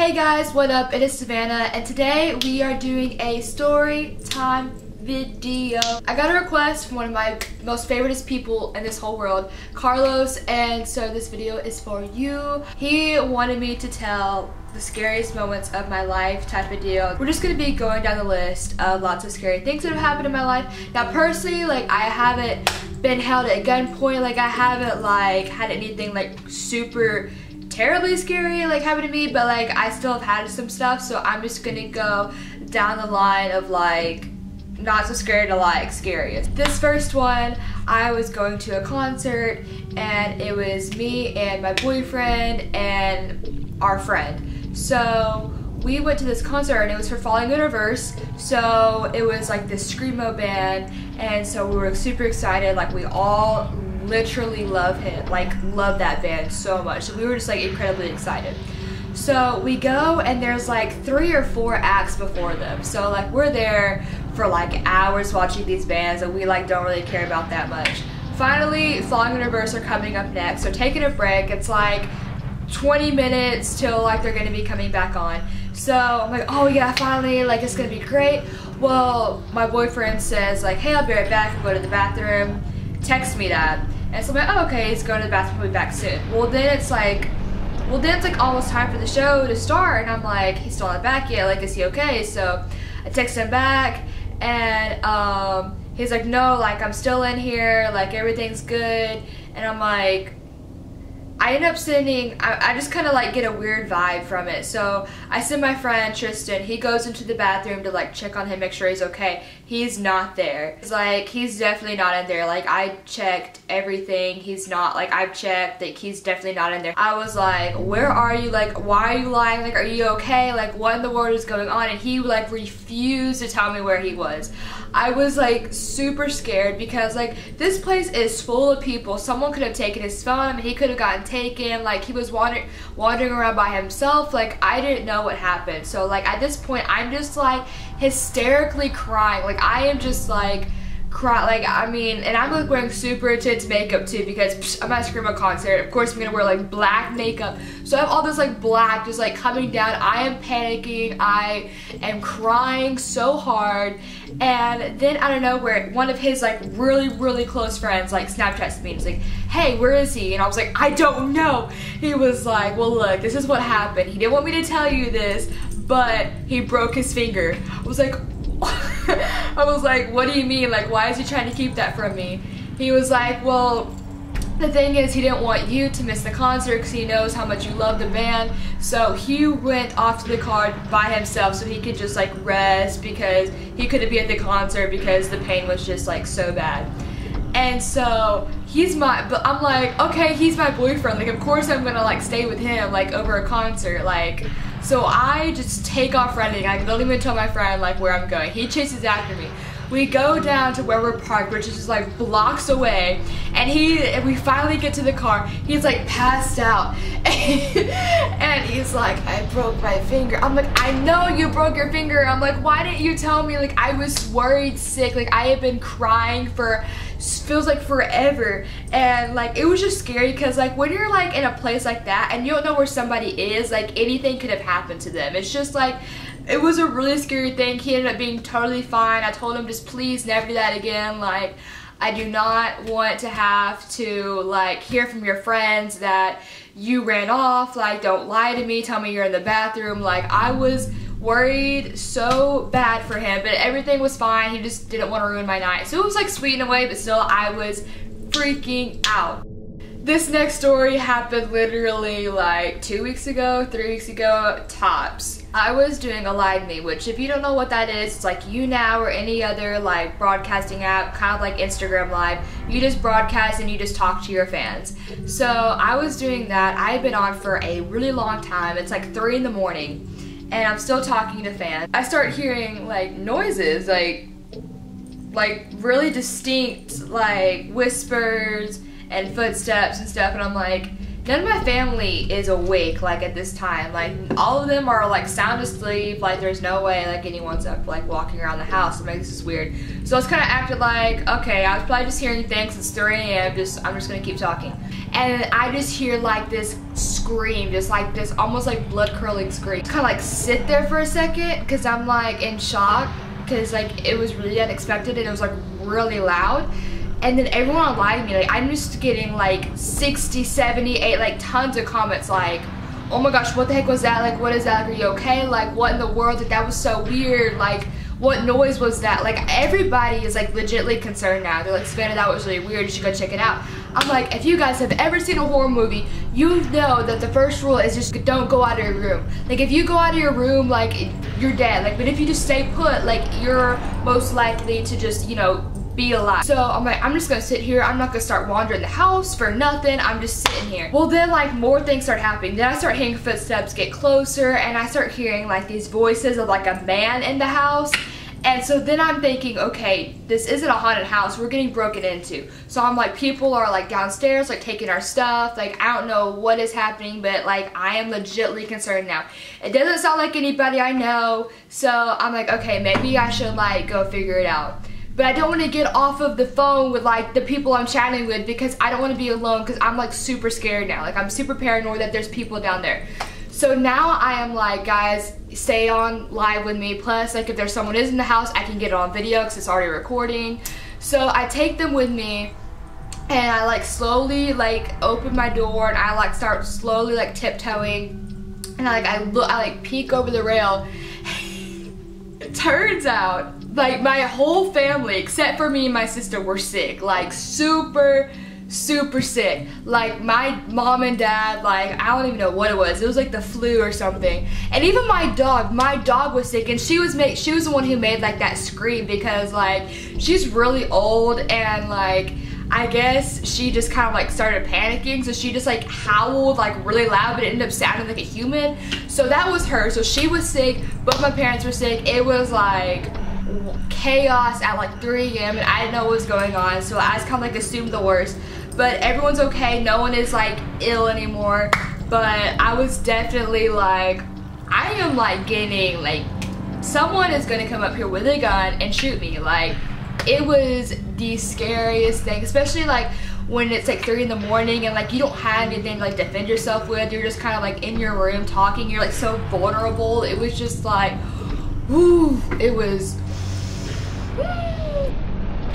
Hey guys, what up? It is Savannah, and today we are doing a story time video. I got a request from one of my most favoriteest people in this whole world, Carlos, and so this video is for you. He wanted me to tell the scariest moments of my life type of deal. We're just gonna be going down the list of lots of scary things that have happened in my life. Now personally, like, I haven't been held at gunpoint, like I haven't like had anything like super terribly scary like happened to me, but like I still have had some stuff, so I'm just gonna go down the line of like not so scary to like scariest. This first one, I was going to a concert and it was me and my boyfriend and our friend. So we went to this concert and it was for Falling in Reverse, so it was like this screamo band, and so we were super excited. Like we all literally love that band so much, so we were just like incredibly excited. So we go and there's like 3 or 4 acts before them, so like we're there for like hours watching these bands and we like don't really care about that much. Finally, Falling in Reverse are coming up next, so taking a break. It's like 20 minutes till like they're gonna be coming back on. So I'm like, oh yeah, finally, like it's gonna be great. Well, my boyfriend says like, hey, I'll be right back, I'll go to the bathroom, text me that. And so I'm like, oh, okay, he's going to the bathroom, he'll be back soon. Well then it's like almost time for the show to start, and I'm like, he's still not back yet, like is he okay? So I text him back and he's like, no, like I'm still in here, like everything's good. And I'm like, I end up sending, I just kind of like get a weird vibe from it. So I send my friend Tristan, he goes into the bathroom to like check on him, make sure he's okay. He's not there. It's like, he's definitely not in there. Like I checked everything, he's not, like I've checked, like he's definitely not in there. I was like, where are you? Like, why are you lying? Like, are you okay? Like, what in the world is going on? And he like refused to tell me where he was. I was like super scared because like this place is full of people. Someone could have taken his phone, I mean, he could have gotten taken. Like he was wandering around by himself. Like I didn't know what happened. So like at this point I'm just like hysterically crying. Like I am just like like I mean, and I'm like wearing super intense makeup too because I'm at a screamo concert. Of course I'm gonna wear like black makeup, so I have all this like black just like coming down. I am panicking, I am crying so hard, and then out of nowhere one of his like really close friends like Snapchats me and he's like, hey, where is he? And I was like, I don't know. He was like, well look, this is what happened. He didn't want me to tell you this, but he broke his finger. I was like, I was like, what do you mean? Like, why is he trying to keep that from me? He was like, well, the thing is, he didn't want you to miss the concert because he knows how much you love the band. So he went off to the car by himself so he could just like rest because he couldn't be at the concert because the pain was just like so bad. And so but I'm like, okay, he's my boyfriend. Like, of course I'm gonna like stay with him like over a concert. Like, so I just take off running. I don't even tell my friend like where I'm going. He chases after me. We go down to where we're parked, which is just like blocks away, and we finally get to the car. He's like passed out and he's like, I broke my finger. I'm like, I know you broke your finger. I'm like, why didn't you tell me? Like I was worried sick. Like I had been crying for feels like forever, and like it was just scary because like when you're like in a place like that and you don't know where somebody is, like anything could have happened to them. It's just like, it was a really scary thing. He ended up being totally fine. I told him, just please never do that again. Like I do not want to have to like hear from your friends that you ran off. Like don't lie to me, tell me you're in the bathroom. Like I was worried so bad for him, but everything was fine. He just didn't want to ruin my night. So it was like sweet in a way, but still I was freaking out. This next story happened literally like 2 weeks ago, 3 weeks ago, tops. I was doing a Live Me, which if you don't know what that is, it's like YouNow or any other like broadcasting app, kind of like Instagram Live. You just broadcast and you just talk to your fans. So I was doing that. I had been on for a really long time. It's like 3 in the morning. And I'm still talking to fans. I start hearing like noises, like really distinct like whispers and footsteps and stuff, and I'm like, none of my family is awake like at this time. Like all of them are like sound asleep. Like there's no way like anyone's up like walking around the house. I'm like, this is weird. So I was kind of acting like, okay, I was probably just hearing things. It's 3 a.m. I'm just gonna keep talking. And I just hear like this scream, just like this almost like blood curdling scream. Kind of like sit there for a second because I'm like in shock because like it was really unexpected and it was like really loud. And then everyone online me, like I'm just getting like 60, 78, like tons of comments like, oh my gosh, what the heck was that? Like, what is that? Like, are you okay? Like, what in the world? Like, that was so weird. Like, what noise was that? Like, everybody is like legitimately concerned now. They're like, Savannah, that was really weird. You should go check it out. I'm like, if you guys have ever seen a horror movie, you know that the first rule is just don't go out of your room. Like, if you go out of your room, like, you're dead. Like, but if you just stay put, like, you're most likely to just, you know, be alive. So I'm like, I'm just gonna sit here. I'm not gonna start wandering the house for nothing. I'm just sitting here. Well, then like more things start happening. Then I start hearing footsteps get closer and I start hearing like these voices of like a man in the house. And so then I'm thinking, okay, this isn't a haunted house. We're getting broken into. So I'm like, people are like downstairs, like taking our stuff. Like, I don't know what is happening, but like, I am legitimately concerned now. It doesn't sound like anybody I know. So I'm like, okay, maybe I should like go figure it out. But I don't want to get off of the phone with like the people I'm chatting with because I don't want to be alone because I'm like super scared now. Like I'm super paranoid that there's people down there. So now I am like, guys, stay on live with me. Plus, like if there's someone is in the house, I can get it on video because it's already recording. So I take them with me and I like slowly like open my door and I like start slowly like tiptoeing and I like peek over the rail. It turns out like my whole family except for me and my sister were sick, like super sick. Like my mom and dad, like I don't even know what it was like the flu or something. And even my dog was sick and she was the one who made like that scream because like she's really old and like I guess she just kind of like started panicking, so she just like howled like really loud, but it ended up sounding like a human. So that was her. So she was sick, both my parents were sick. It was like chaos at like 3 a.m. and I didn't know what was going on, so I just kind of like assumed the worst. But everyone's okay, no one is like ill anymore. But I was definitely like, I am like getting like, someone is gonna come up here with a gun and shoot me. Like, it was the scariest thing, especially like when it's like 3 in the morning and like you don't have anything to like defend yourself with. You're just kind of like in your room talking, you're like so vulnerable. It was just like, whoo, it was.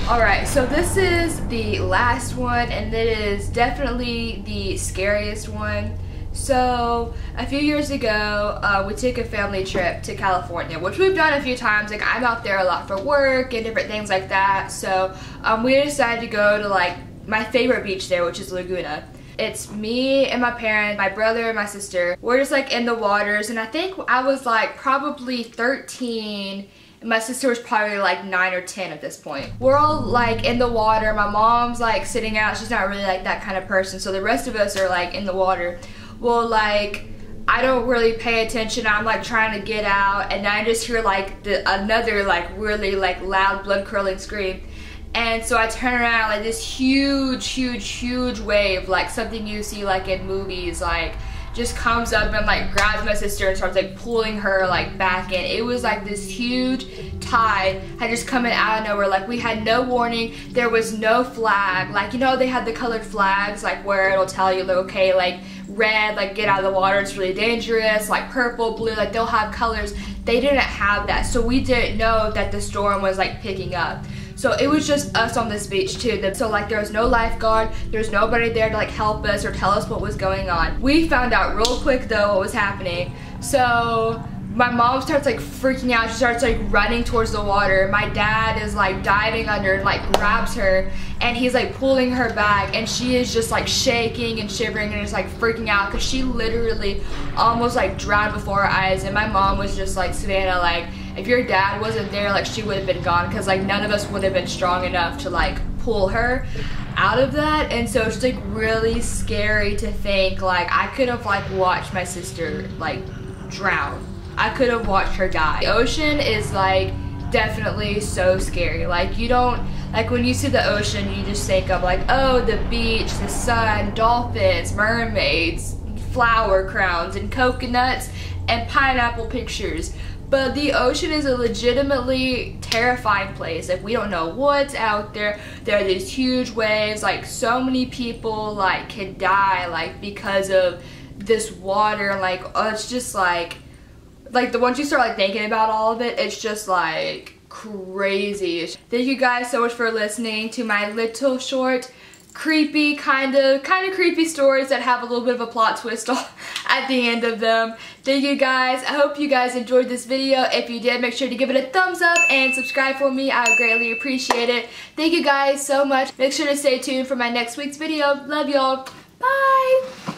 Alright, so this is the last one and it is definitely the scariest one. So a few years ago, we took a family trip to California, which we've done a few times. Like I'm out there a lot for work and different things like that. So we decided to go to like my favorite beach there, which is Laguna. It's me and my parents, my brother and my sister. We're just like in the waters and I think I was like probably 13 and my sister was probably like 9 or 10 at this point. We're all like in the water. My mom's like sitting out. She's not really like that kind of person. So the rest of us are like in the water. Well, like I don't really pay attention. I'm like trying to get out and I just hear like another like really like loud blood curdling scream. And so I turn around, like this huge wave, like something you see like in movies, like just comes up and like grabs my sister and starts like pulling her like back in. It was like this huge tide had just come in out of nowhere. Like we had no warning. There was no flag. Like, you know, they had the colored flags like where it'll tell you like, okay, like red, like get out of the water, it's really dangerous. Like purple, blue, like they'll have colors. They didn't have that, so we didn't know that the storm was like picking up. So it was just us on this beach too. So like there was no lifeguard, there's nobody there to like help us or tell us what was going on. We found out real quick though what was happening. So my mom starts like freaking out. She starts like running towards the water. My dad is like diving under and like grabs her and he's like pulling her back and she is just like shaking and shivering and just like freaking out because she literally almost like drowned before her eyes. And my mom was just like, Savannah, like if your dad wasn't there, like she would have been gone because like none of us would have been strong enough to like pull her out of that. And so it's like really scary to think like I could have like watched my sister like drown. I could have watched her die. The ocean is like definitely so scary. Like you don't, like when you see the ocean you just think of like, oh, the beach, the sun, dolphins, mermaids, flower crowns and coconuts and pineapple pictures. But the ocean is a legitimately terrifying place. Like we don't know what's out there. There are these huge waves. Like so many people like could die like because of this water, and like, oh, it's just like the once you start like thinking about all of it, it's just like crazy. Thank you guys so much for listening to my little short, creepy, kind of creepy stories that have a little bit of a plot twist at the end of them. Thank you guys. I hope you guys enjoyed this video. If you did, make sure to give it a thumbs up and subscribe for me. I would greatly appreciate it. Thank you guys so much. Make sure to stay tuned for my next week's video. Love y'all. Bye.